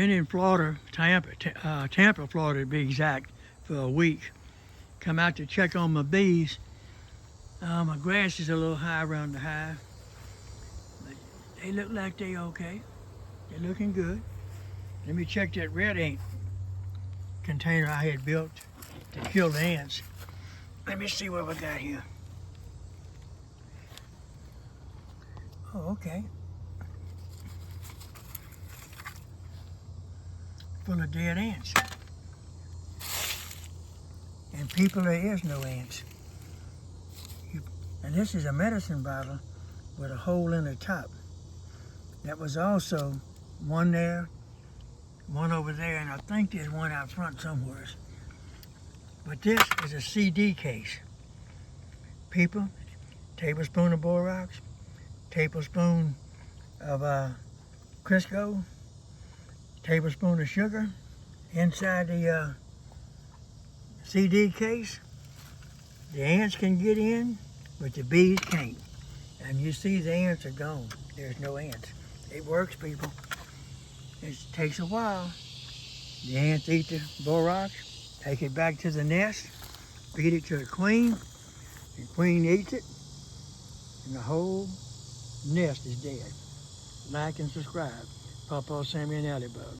Been in Florida, Tampa, Florida to be exact, for a week. Come out to check on my bees. My grass is a little high around the hive, but they look like they okay. They're looking good. Let me check that red ink container I had built to kill the ants. Let me see what we got here. Oh, okay. Full of dead ants. And people, there is no ants. And this is a medicine bottle with a hole in the top. That was also one there, one over there, and I think there's one out front somewhere. But this is a CD case. People, tablespoon of borax, tablespoon of Crisco, tablespoon of sugar inside the CD case. The ants can get in, but the bees can't. And you see the ants are gone. There's no ants. It works, people. It takes a while. The ants eat the borax, take it back to the nest, feed it to the queen. The queen eats it, and the whole nest is dead. Like and subscribe. Pawpaw, Sammy, and Alley Bug.